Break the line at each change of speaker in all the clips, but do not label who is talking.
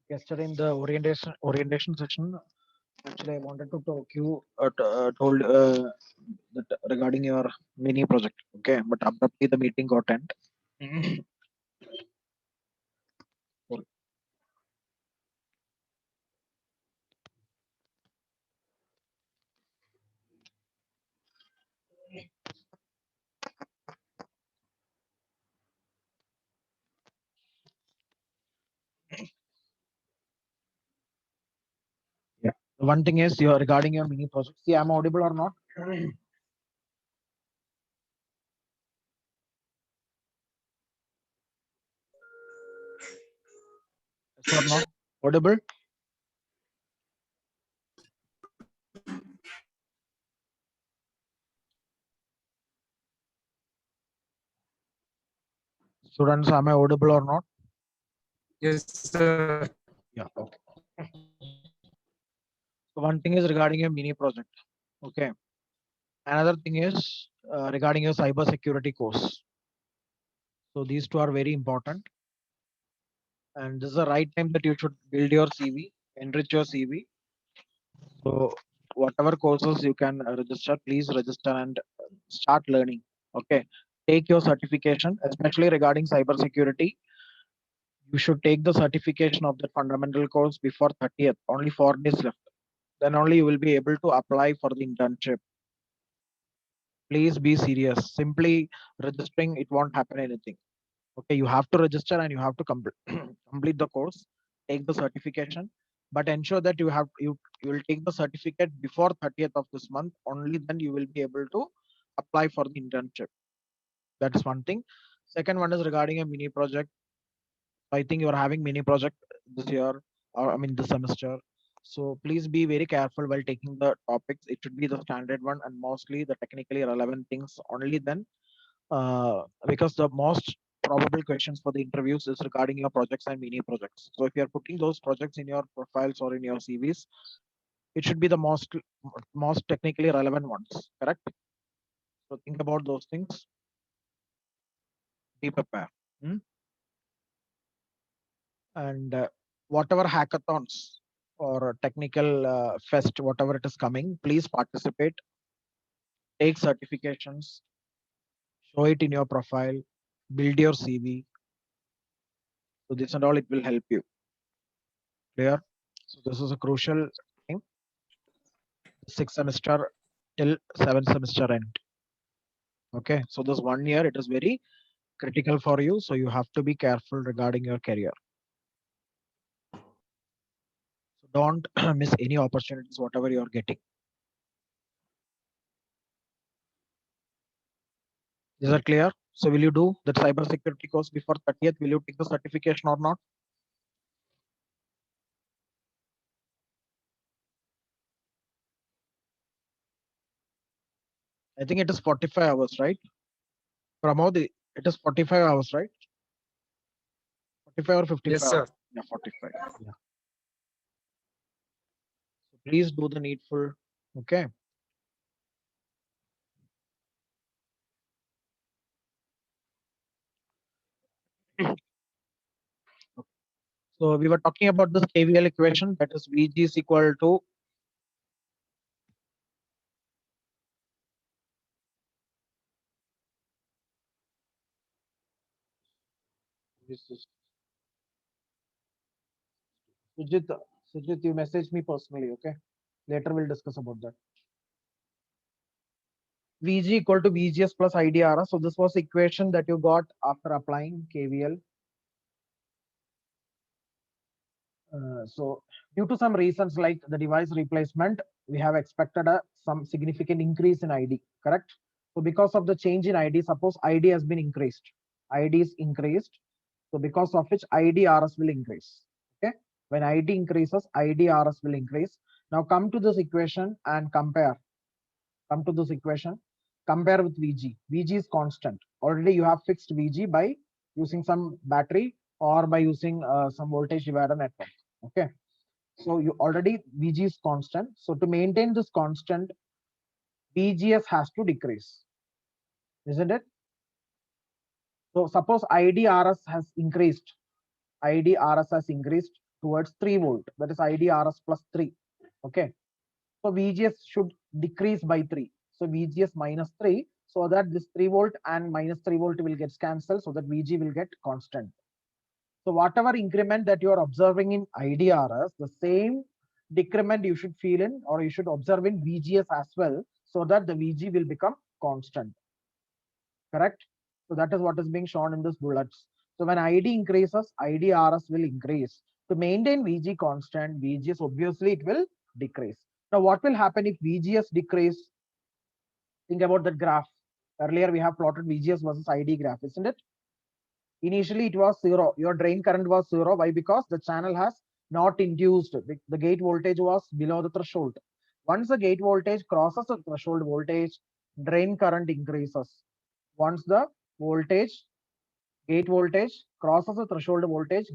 Yesterday in the orientation session, actually I wanted to talk you told that regarding your mini project. Okay, but abruptly the meeting got end. Sorry. Yeah. One thing is your regarding your mini project. See, I'm audible or not? Yes or not? Audible? Students, am I audible or not?
Yes, sir.
Yeah. Okay. So one thing is regarding your mini project. Okay. Another thing is regarding your cyber security course. So these two are very important, and this is the right time that you should build your CV, enrich your CV. So whatever courses you can register, please register and start learning. Okay. Take your certification, especially regarding cyber security. You should take the certification of the fundamental course before 30th. Only 4 days left. Then only you will be able to apply for the internship. Please be serious. Simply registering, it won't happen anything. Okay, you have to register and you have to complete the course, take the certification, but ensure that you will take the certificate before 30th of this month. Only then you will be able to apply for the internship. That is one thing. Second one is regarding a mini project. I think you are having mini project this year, or I mean this semester. So please be very careful while taking the topics. It should be the standard one and mostly the technically relevant things. Only then, because the most probable questions for the interviews is regarding your projects and mini projects. So if you are putting those projects in your profiles or in your CVs, it should be the most technically relevant ones. Correct. So think about those things. Be prepared. And whatever hackathons or technical fest, whatever it is coming, please participate, take certifications, show it in your profile, build your CV. So this and all, it will help you. Clear? So this is a crucial thing. 6 semester till 7 semester end. Okay. So this 1 year, it is very critical for you. So you have to be careful regarding your career. So don't miss any opportunities, whatever you are getting. Is that clear? So will you do that cyber security course before 30th? Will you take the certification or not? I think it is 45 hours, right? Pramod, it is 45 hours, right? 45 or 55
Yes,
hours?
sir.
Yeah, 45. Yeah. So please do the needful. Okay. So we were talking about this KVL equation, that is Vg is equal to this is Sujit. Sujit, you message me personally, okay? Later we'll discuss about that. Vg equal to Vgs plus IDRS. So this was the equation that you got after applying KVL. So due to some reasons like the device replacement, we have expected some significant increase in ID, correct? So because of the change in ID, suppose ID has been increased, ID is increased. So because of which IDRS will increase. Okay. When ID increases, IDRS will increase. Now come to this equation and compare. Come to this equation, compare with VG. VG is constant. Already you have fixed VG by using some battery or by using some voltage divider network. Okay. So you already VG is constant. So to maintain this constant, VGS has to decrease, isn't it? So suppose IDRS has increased. IDRS has increased towards 3 volt, that is IDRS plus 3. Okay, so VGS should decrease by 3. So VGS minus 3, so that this 3 volt and minus 3 volt will get cancelled, so that VG will get constant. So whatever increment that you are observing in IDRS, the same decrement you should feel in, or you should observe in VGS as well, so that the VG will become constant. Correct? So that is what is being shown in this bullets. So when ID increases, IDRS will increase. To maintain VG constant, VGS obviously it will decrease. Now what will happen if VGS decrease? Think about that graph. Earlier we have plotted VGS versus ID graph, isn't it? Initially it was 0. Your drain current was 0. Why? Because the channel has not induced. The gate voltage was below the threshold. Once the gate voltage crosses the threshold voltage, drain current increases. Once the gate voltage crosses the threshold voltage,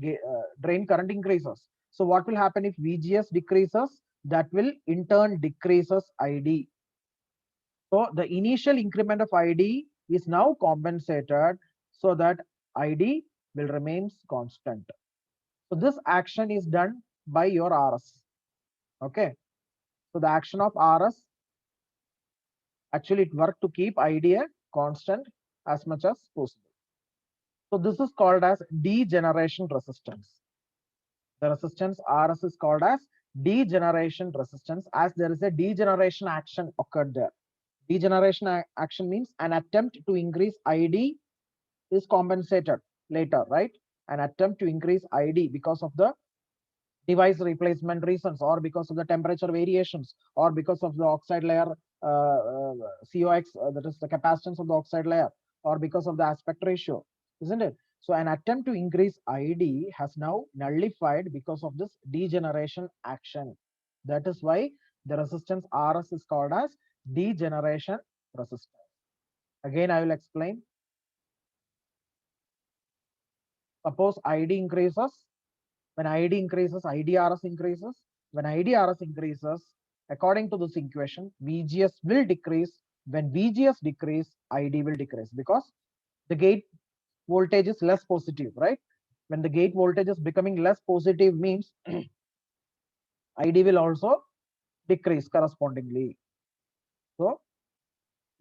drain current increases. So what will happen if VGS decreases? That will in turn decreases ID. So the initial increment of ID is now compensated so that ID will remain constant. So this action is done by your RS. Okay. So the action of RS, actually it works to keep ID a constant as much as possible. So this is called as degeneration resistance. The resistance RS is called as degeneration resistance, as there is a degeneration action occurred there. Degeneration action means an attempt to increase ID is compensated later, right? An attempt to increase ID because of the device replacement reasons, or because of the temperature variations, or because of the oxide layer COX, that is the capacitance of the oxide layer, or because of the aspect ratio, isn't it? So an attempt to increase ID has now nullified because of this degeneration action. That is why the resistance RS is called as degeneration resistance. Again, I will explain. Suppose ID increases. When ID increases, IDRS increases. When IDRS increases, according to this equation, VGS will decrease. When VGS decrease, ID will decrease, because the gate voltage is less positive, right? When the gate voltage is becoming less positive means ID will also decrease correspondingly. So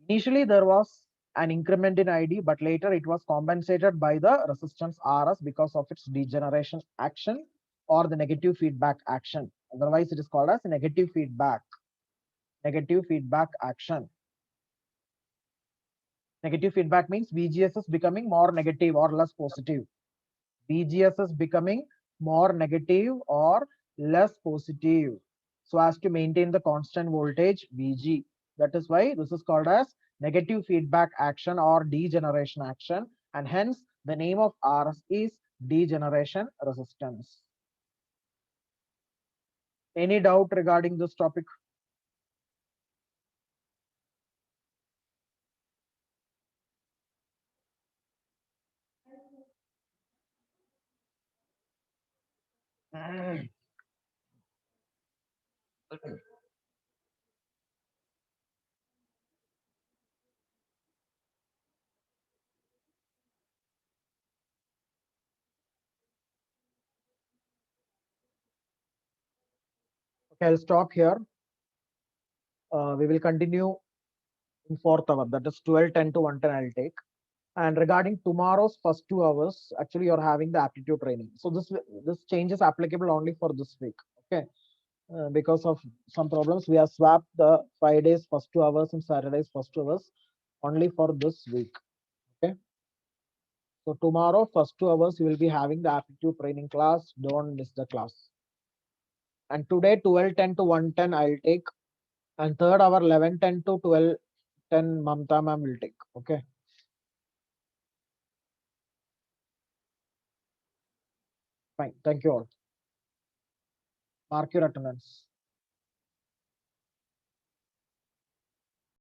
initially there was an increment in ID, but later it was compensated by the resistance RS because of its degeneration action or the negative feedback action. Otherwise, it is called as negative feedback action. Negative feedback means VGS is becoming more negative or less positive. VGS is becoming more negative or less positive, so as to maintain the constant voltage VG. That is why this is called as negative feedback action or degeneration action, and hence the name of RS is degeneration resistance. Any doubt regarding this topic? Okay, I'll stop here. We will continue in 4th hour, that is 12:10 to 1:10 I'll take. And regarding tomorrow's first 2 hours, actually you're having the aptitude training. So this change is applicable only for this week. Okay. Because of some problems, we have swapped the Friday's first 2 hours and Saturday's first 2 hours only for this week. Okay. So tomorrow, first 2 hours, you will be having the aptitude training class. Don't miss the class. And today, 12:10 to 1:10, I'll take. And third hour, 11:10 to 12:10, Mamta ma'am will take. Okay. Fine. Thank you all. Mark your attendance.